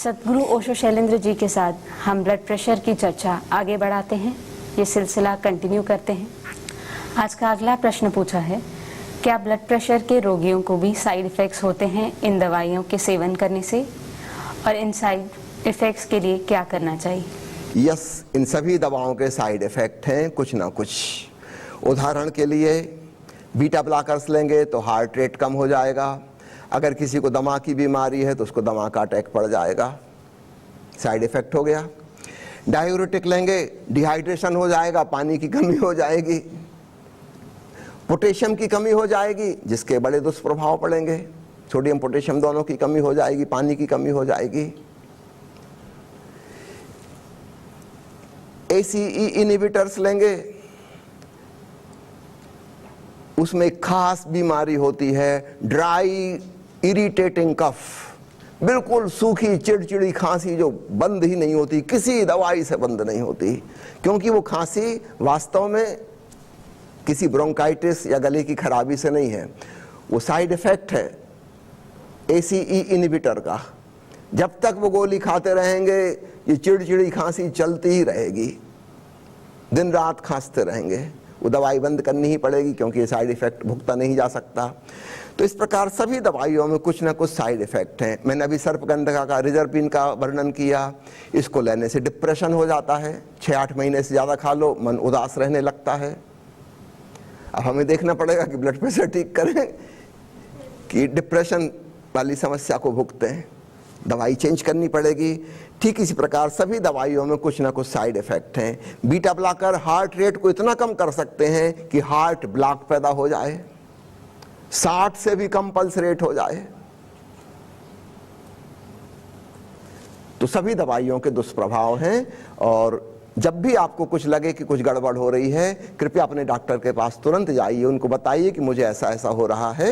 सद्गुरु ओशो शैलेंद्र जी के साथ हम ब्लड प्रेशर की चर्चा आगे बढ़ाते हैं। ये सिलसिला कंटिन्यू करते हैं। आज का अगला प्रश्न पूछा है, क्या ब्लड प्रेशर के रोगियों को भी साइड इफ़ेक्ट्स होते हैं इन दवाइयों के सेवन करने से, और इन साइड इफ़ेक्ट्स के लिए क्या करना चाहिए? यस, इन सभी दवाओं के साइड इफ़ेक्ट हैं कुछ ना कुछ। उदाहरण के लिए बीटा ब्लॉकर्स लेंगे तो हार्ट रेट कम हो जाएगा। अगर किसी को दमा की बीमारी है तो उसको दमा का अटैक पड़ जाएगा, साइड इफ़ेक्ट हो गया। डायूरेटिक लेंगे, डिहाइड्रेशन हो जाएगा, पानी की कमी हो जाएगी, पोटेशियम की कमी हो जाएगी, जिसके बड़े दुष्प्रभाव पड़ेंगे। सोडियम पोटेशियम दोनों की कमी हो जाएगी, पानी की कमी हो जाएगी। ACE इनहिबिटर्स लेंगे, उसमें एक खास बीमारी होती है, ड्राई इरिटेटिंग कफ, बिल्कुल सूखी चिड़चिड़ी खांसी जो बंद ही नहीं होती, किसी दवाई से बंद नहीं होती, क्योंकि वो खांसी वास्तव में किसी ब्रोंकाइटिस या गले की खराबी से नहीं है, वो साइड इफेक्ट है ACE इनहिबिटर का। जब तक वो गोली खाते रहेंगे ये चिड़चिड़ी खांसी चलती ही रहेगी, दिन रात खांसते रहेंगे, वो दवाई बंद करनी ही पड़ेगी क्योंकि ये साइड इफेक्ट भुगता नहीं जा सकता। तो इस प्रकार सभी दवाइयों में कुछ ना कुछ साइड इफेक्ट हैं। मैंने अभी सर्पगंधिका का रिजर्पिन का वर्णन किया। इसको लेने से डिप्रेशन हो जाता है, 6-8 महीने से ज़्यादा खा लो मन उदास रहने लगता है। अब हमें देखना पड़ेगा कि ब्लड प्रेशर ठीक करें कि डिप्रेशन वाली समस्या को भुगते हैं, दवाई चेंज करनी पड़ेगी। ठीक इसी प्रकार सभी दवाइयों में कुछ ना कुछ साइड इफेक्ट हैं। बीटा ब्लॉकर हार्ट रेट को इतना कम कर सकते हैं कि हार्ट ब्लॉक पैदा हो जाए, 60 से भी कम पल्स रेट हो जाए। तो सभी दवाइयों के दुष्प्रभाव हैं, और जब भी आपको कुछ लगे कि कुछ गड़बड़ हो रही है, कृपया अपने डॉक्टर के पास तुरंत जाइए, उनको बताइए कि मुझे ऐसा ऐसा हो रहा है।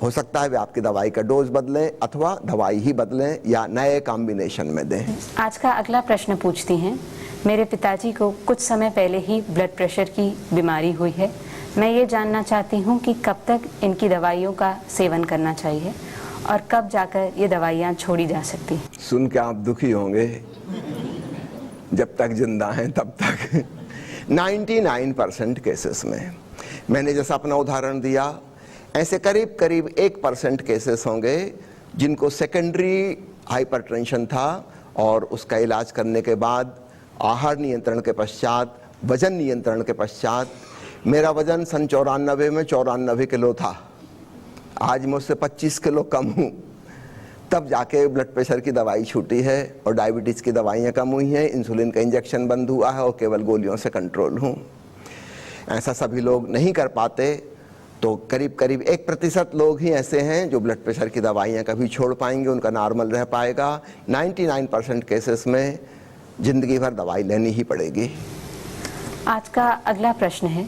हो सकता है वे आपकी दवाई का डोज बदलें अथवा दवाई ही बदलें या नए कॉम्बिनेशन में दें। आज का अगला प्रश्न पूछती हैं, मेरे पिताजी को कुछ समय पहले ही ब्लड प्रेशर की बीमारी हुई है। मैं ये जानना चाहती हूँ कि कब तक इनकी दवाइयों का सेवन करना चाहिए और कब जाकर ये दवाइयाँ छोड़ी जा सकती हैं? सुन के आप दुखी होंगे, जब तक जिंदा हैं तब तक 99% केसेस में, मैंने जैसा अपना उदाहरण दिया, ऐसे करीब करीब 1% केसेस होंगे जिनको सेकेंडरी हाइपरटेंशन था और उसका इलाज करने के बाद आहार नियंत्रण के पश्चात, वजन नियंत्रण के पश्चात, मेरा वजन सन 94 में 94 किलो था, आज मुझसे 25 किलो कम हूँ, तब जाके ब्लड प्रेशर की दवाई छूटी है और डायबिटीज़ की दवाइयाँ कम हुई हैं, इंसुलिन का इंजेक्शन बंद हुआ है और केवल गोलियों से कंट्रोल हूँ। ऐसा सभी लोग नहीं कर पाते, तो करीब करीब 1% लोग ही ऐसे हैं जो ब्लड प्रेशर की दवाइयाँ कभी छोड़ पाएंगे, उनका नॉर्मल रह पाएगा। 99% केसेस में जिंदगी भर दवाई लेनी ही पड़ेगी। आज का अगला प्रश्न है,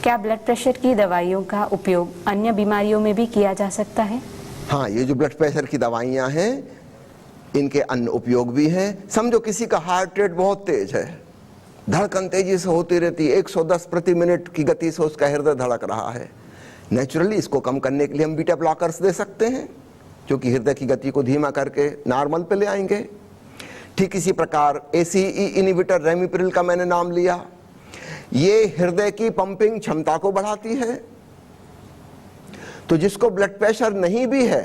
क्या ब्लड प्रेशर की दवाइयों का उपयोग अन्य बीमारियों में भी किया जा सकता है? हाँ, ये जो ब्लड प्रेशर की दवाइयाँ हैं इनके अन्य उपयोग भी हैं। समझो किसी का हार्ट रेट बहुत तेज है, धड़कन तेजी से होती रहती है, 110 प्रति मिनट की गति से उसका हृदय धड़क रहा है। नेचुरली इसको कम करने के लिए हम बीटा ब्लॉकर्स दे सकते हैं जो कि हृदय की गति को धीमा करके नॉर्मल पे ले आएंगे। ठीक इसी प्रकार ACE इनहिबिटर रेमिप्रिल का मैंने नाम लिया, ये हृदय की पंपिंग क्षमता को बढ़ाती है। तो जिसको ब्लड प्रेशर नहीं भी है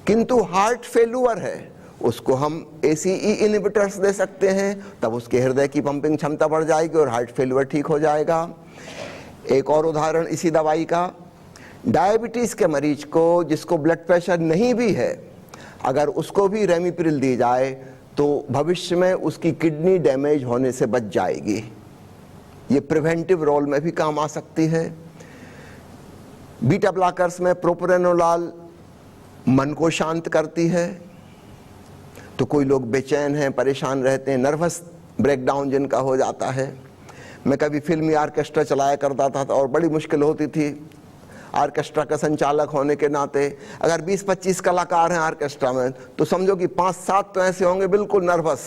किंतु हार्ट फेल्यूर है, उसको हम ACE इनहिबिटर्स दे सकते हैं, तब उसके हृदय की पंपिंग क्षमता बढ़ जाएगी और हार्ट फेल्यूर ठीक हो जाएगा। एक और उदाहरण इसी दवाई का, डायबिटीज़ के मरीज को जिसको ब्लड प्रेशर नहीं भी है, अगर उसको भी रेमिप्रिल दी जाए तो भविष्य में उसकी किडनी डैमेज होने से बच जाएगी। ये प्रिवेंटिव रोल में भी काम आ सकती है। बीटा ब्लॉकर्स में प्रोप्रेनोलॉल मन को शांत करती है, तो कोई लोग बेचैन हैं, परेशान रहते हैं, नर्वस ब्रेकडाउन जिनका हो जाता है। मैं कभी फिल्मी आर्केस्ट्रा चलाया करता था और बड़ी मुश्किल होती थी आर्केस्ट्रा का संचालक होने के नाते। अगर 20-25 कलाकार हैं आर्केस्ट्रा में तो समझो कि 5-7 तो ऐसे होंगे बिल्कुल नर्वस।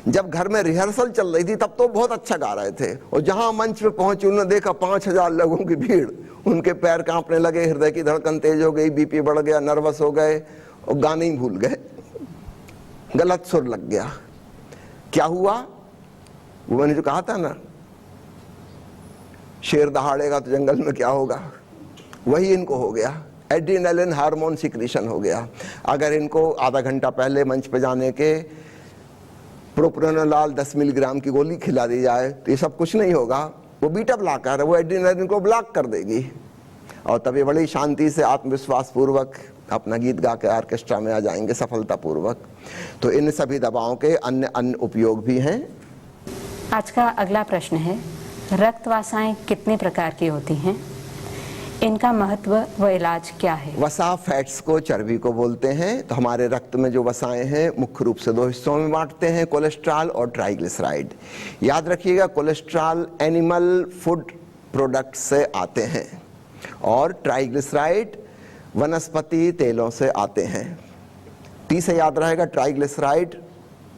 जब घर में रिहर्सल चल रही थी तब तो बहुत अच्छा गा रहे थे, और जहां मंच पे पहुंचे उन्होंने देखा 5000 लोगों की भीड़, उनके पैर कांपने लगे, हृदय की धड़कन तेज हो गई, बीपी बढ़ गया, नर्वस हो गए और गाने ही भूल गए। गलत सुर लग गया। क्या हुआ? वो मैंने जो कहा था ना, शेर दहाड़ेगा तो जंगल में क्या होगा, वही इनको हो गया। एड्रेनालिन हार्मोन सिक्रीशन हो गया। अगर इनको आधा घंटा पहले मंच पे जाने के प्रोप्रानोलॉल 10 मिलीग्राम की गोली खिला दी जाए तो ये सब कुछ नहीं होगा। वो बीटा ब्लॉकर है, वो एड्रेनालिन को ब्लॉक कर देगी और तभी बड़ी शांति से आत्मविश्वास पूर्वक अपना गीत गा के ऑर्केस्ट्रा में आ जाएंगे सफलतापूर्वक। तो इन सभी दवाओं के अन्य उपयोग भी हैं। आज का अगला प्रश्न है, रक्तवासाएं कितने प्रकार की होती हैं? इनका महत्व व इलाज क्या है? वसा फैट्स को चर्बी को बोलते हैं। तो हमारे रक्त में जो वसाएं हैं मुख्य रूप से दो हिस्सों में बांटते हैं, कोलेस्ट्रॉल और ट्राइग्लिसराइड। याद रखिएगा, कोलेस्ट्रॉल एनिमल फूड प्रोडक्ट से आते हैं और ट्राइग्लिसराइड वनस्पति तेलों से आते हैं। टी से याद रहेगा, ट्राइग्लिसराइड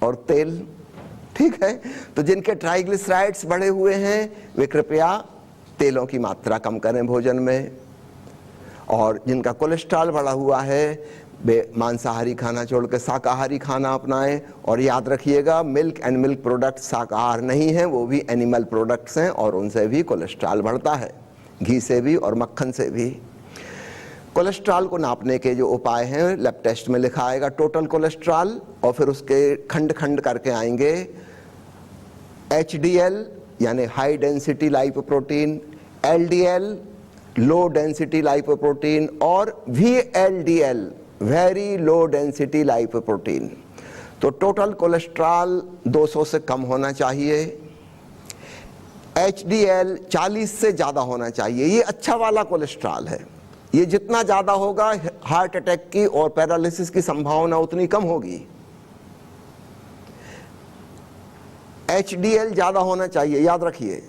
और तेल, ठीक है। तो जिनके ट्राइग्लिसराइड्स बढ़े हुए हैं वे कृपया तेलों की मात्रा कम करें भोजन में, और जिनका कोलेस्ट्रॉल बढ़ा हुआ है वे मांसाहारी खाना छोड़ के शाकाहारी खाना अपनाएं। और याद रखिएगा, मिल्क एंड मिल्क प्रोडक्ट शाकाहार नहीं है, वो भी एनिमल प्रोडक्ट्स हैं और उनसे भी कोलेस्ट्रॉल बढ़ता है, घी से भी और मक्खन से भी। कोलेस्ट्रॉल को नापने के जो उपाय हैं लैब टेस्ट में लिखा आएगा, टोटल कोलेस्ट्रॉल, और फिर उसके खंड खंड करके आएंगे HDL यानी high density lipoprotein, LDL low density lipoprotein और VLDL very low density lipoprotein. तो टोटल कोलेस्ट्रॉल 200 से कम होना चाहिए, HDL 40 से ज़्यादा होना चाहिए। ये अच्छा वाला कोलेस्ट्रॉल है, ये जितना ज़्यादा होगा हार्ट अटैक की और पैरालिसिस की संभावना उतनी कम होगी। HDL ज़्यादा होना चाहिए, याद रखिए,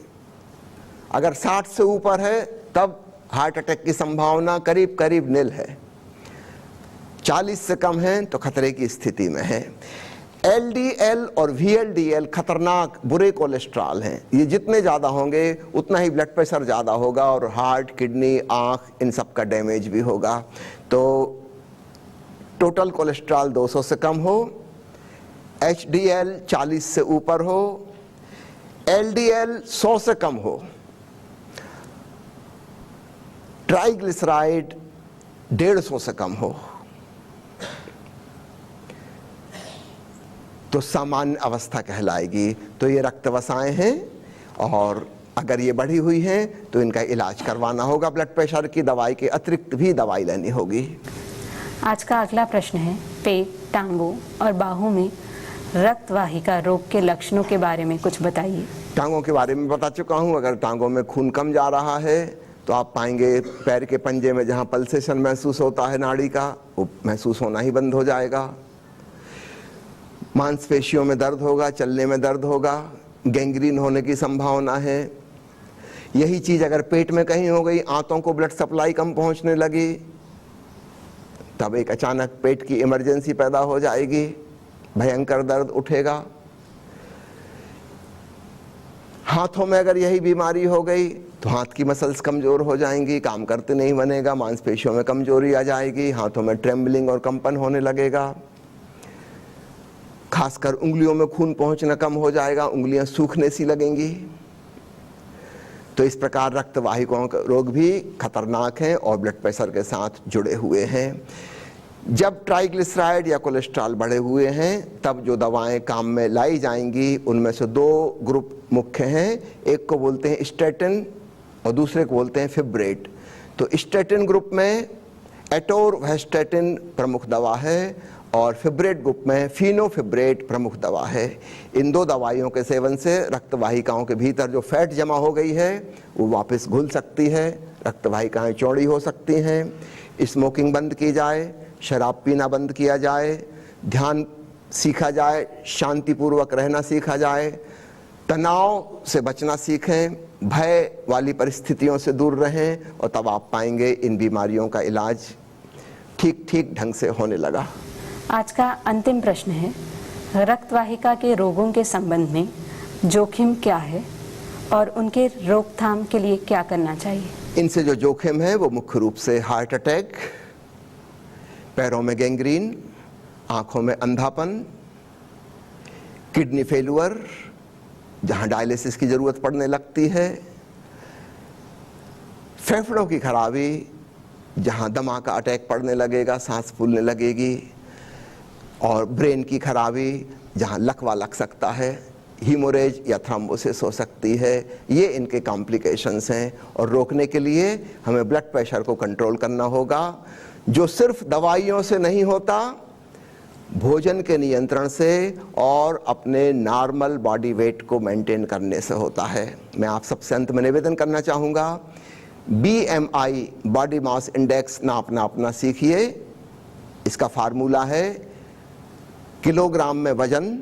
अगर 60 से ऊपर है तब हार्ट अटैक की संभावना करीब करीब निल है, 40 से कम है तो खतरे की स्थिति में है। LDL और VLDL खतरनाक बुरे कोलेस्ट्रॉल हैं, ये जितने ज़्यादा होंगे उतना ही ब्लड प्रेशर ज़्यादा होगा और हार्ट, किडनी, आँख इन सब का डैमेज भी होगा। तो टोटल कोलेस्ट्रॉल 200 से कम हो, HDL 40 से ऊपर हो, LDL 100 से कम हो, ट्राइग्लिसराइड 150 से कम हो, तो सामान्य अवस्था कहलाएगी। तो ये रक्त वसाएं हैं और अगर ये बढ़ी हुई हैं तो इनका इलाज करवाना होगा। ब्लड प्रेशर की दवाई के अतिरिक्त भी दवाई लेनी होगी। आज का अगला प्रश्न है, पेट, टांगों और बाहों में रक्तवाहिका रोग के लक्षणों के बारे में कुछ बताइए। टांगों के बारे में बता चुका हूँ। अगर टांगों में खून कम जा रहा है तो आप पाएंगे पैर के पंजे में जहाँ पल्सेशन महसूस होता है नाड़ी का, वो महसूस होना ही बंद हो जाएगा। मांसपेशियों में दर्द होगा, चलने में दर्द होगा, गैंग्रीन होने की संभावना है। यही चीज़ अगर पेट में कहीं हो गई, आंतों को ब्लड सप्लाई कम पहुँचने लगी, तब एक अचानक पेट की इमरजेंसी पैदा हो जाएगी, भयंकर दर्द उठेगा। हाथों में अगर यही बीमारी हो गई तो हाथ की मसल्स कमज़ोर हो जाएंगी, काम करते नहीं बनेगा, मांसपेशियों में कमजोरी आ जाएगी, हाथों में ट्रेम्बलिंग और कंपन होने लगेगा, खासकर उंगलियों में खून पहुंचना कम हो जाएगा, उंगलियां सूखने सी लगेंगी। तो इस प्रकार रक्तवाहिकाओं के रोग भी खतरनाक हैं और ब्लड प्रेशर के साथ जुड़े हुए हैं। जब ट्राइग्लिसराइड या कोलेस्ट्रॉल बढ़े हुए हैं तब जो दवाएं काम में लाई जाएंगी उनमें से दो ग्रुप मुख्य हैं। एक को बोलते हैं स्टैटिन और दूसरे को बोलते हैं फिब्रेट। तो स्टैटिन ग्रुप में एटोरवेस्टैटिन प्रमुख दवा है और फिब्रेट ग्रुप में फिनोफिब्रेट प्रमुख दवा है। इन दो दवाइयों के सेवन से रक्तवाहिकाओं के भीतर जो फैट जमा हो गई है वो वापस घुल सकती है, रक्तवाहिकाएं चौड़ी हो सकती हैं। स्मोकिंग बंद की जाए, शराब पीना बंद किया जाए, ध्यान सीखा जाए, शांतिपूर्वक रहना सीखा जाए, तनाव से बचना सीखें, भय वाली परिस्थितियों से दूर रहें और तब आप पाएंगे इन बीमारियों का इलाज ठीक ठीक ढंग से होने लगा। आज का अंतिम प्रश्न है, रक्तवाहिका के रोगों के संबंध में जोखिम क्या है और उनके रोकथाम के लिए क्या करना चाहिए? इनसे जो जोखिम है वो मुख्य रूप से हार्ट अटैक, पैरों में गैंग्रीन, आंखों में अंधापन, किडनी फेल्यूर जहां डायलिसिस की जरूरत पड़ने लगती है, फेफड़ों की खराबी जहां दमा का अटैक पड़ने लगेगा, सांस फूलने लगेगी, और ब्रेन की खराबी जहां लकवा लग सकता है, हीमोरेज या थ्रोम्बोसिस हो सकती है। ये इनके कॉम्प्लिकेशंस हैं और रोकने के लिए हमें ब्लड प्रेशर को कंट्रोल करना होगा, जो सिर्फ दवाइयों से नहीं होता, भोजन के नियंत्रण से और अपने नॉर्मल बॉडी वेट को मेंटेन करने से होता है। मैं आप सबसे अंत में निवेदन करना चाहूँगा, BMI बॉडी मास इंडेक्स नापना अपना सीखिए। इसका फार्मूला है किलोग्राम में वजन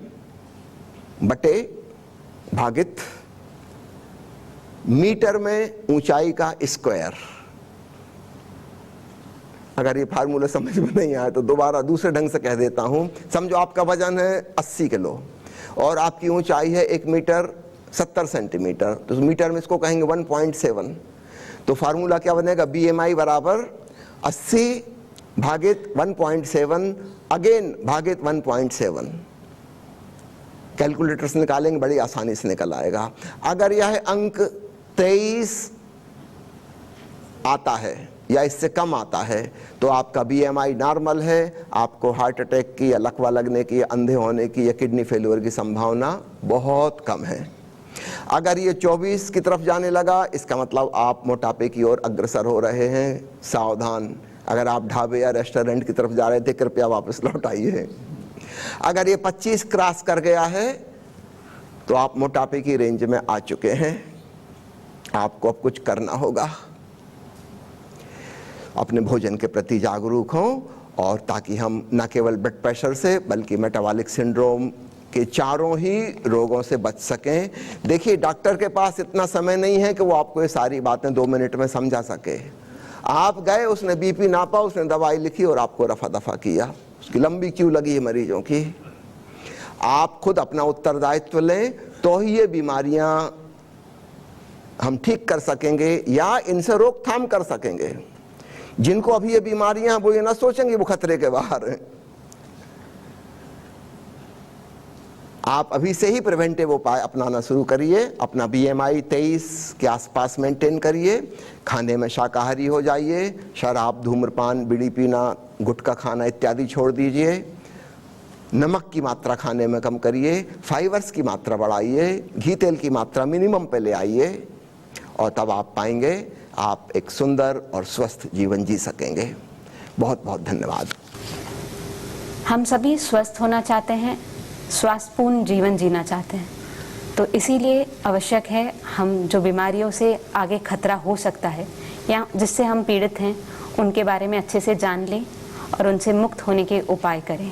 बटे भागित मीटर में ऊंचाई का स्क्वायर। अगर ये फार्मूला समझ में नहीं आया तो दोबारा दूसरे ढंग से कह देता हूं। समझो आपका वजन है 80 किलो और आपकी ऊंचाई है 1 मीटर 70 सेंटीमीटर, तो मीटर में इसको कहेंगे 1.7। तो फार्मूला क्या बनेगा? BMI बराबर 80 भागित 1.7 अगेन भागित 1.7। कैलकुलेटर से निकालेंगे, बड़ी आसानी से निकल आएगा। अगर यह अंक 23 आता है या इससे कम आता है तो आपका BMI नॉर्मल है, आपको हार्ट अटैक की या लकवा लगने की या अंधे होने की या किडनी फेल्योर की संभावना बहुत कम है। अगर ये 24 की तरफ जाने लगा, इसका मतलब आप मोटापे की ओर अग्रसर हो रहे हैं। सावधान, अगर आप ढाबे या रेस्टोरेंट की तरफ जा रहे थे, कृपया वापस लौट आइए। अगर ये 25 क्रॉस कर गया है तो आप मोटापे की रेंज में आ चुके हैं। आपको अब कुछ करना होगा, अपने भोजन के प्रति जागरूक हों, और ताकि हम न केवल ब्लड प्रेशर से बल्कि मेटाबॉलिक सिंड्रोम के चारों ही रोगों से बच सकें। देखिए, डॉक्टर के पास इतना समय नहीं है कि वो आपको ये सारी बातें 2 मिनट में समझा सके। आप गए, उसने BP नापा, उसने दवाई लिखी और आपको रफा दफा किया। उसकी लंबी क्यू लगी है मरीजों की। आप खुद अपना उत्तरदायित्व लें तो ही ये बीमारियां हम ठीक कर सकेंगे या इनसे रोकथाम कर सकेंगे। जिनको अभी ये बीमारियां, वो ये ना सोचेंगे वो खतरे के बाहर हैं। आप अभी से ही प्रिवेंटिव उपाय अपनाना शुरू करिए। अपना BMI 23 के आसपास मेंटेन करिए। खाने में शाकाहारी हो जाइए। शराब, धूम्रपान, बीड़ी पीना, गुटखा खाना इत्यादि छोड़ दीजिए। नमक की मात्रा खाने में कम करिए। फाइबर्स की मात्रा बढ़ाइए। घी तेल की मात्रा मिनिमम पे ले आइए, और तब आप पाएंगे आप एक सुंदर और स्वस्थ जीवन जी सकेंगे। बहुत बहुत धन्यवाद। हम सभी स्वस्थ होना चाहते हैं, स्वास्थ्यपूर्ण जीवन जीना चाहते हैं, तो इसीलिए आवश्यक है हम जो बीमारियों से आगे खतरा हो सकता है या जिससे हम पीड़ित हैं, उनके बारे में अच्छे से जान लें और उनसे मुक्त होने के उपाय करें।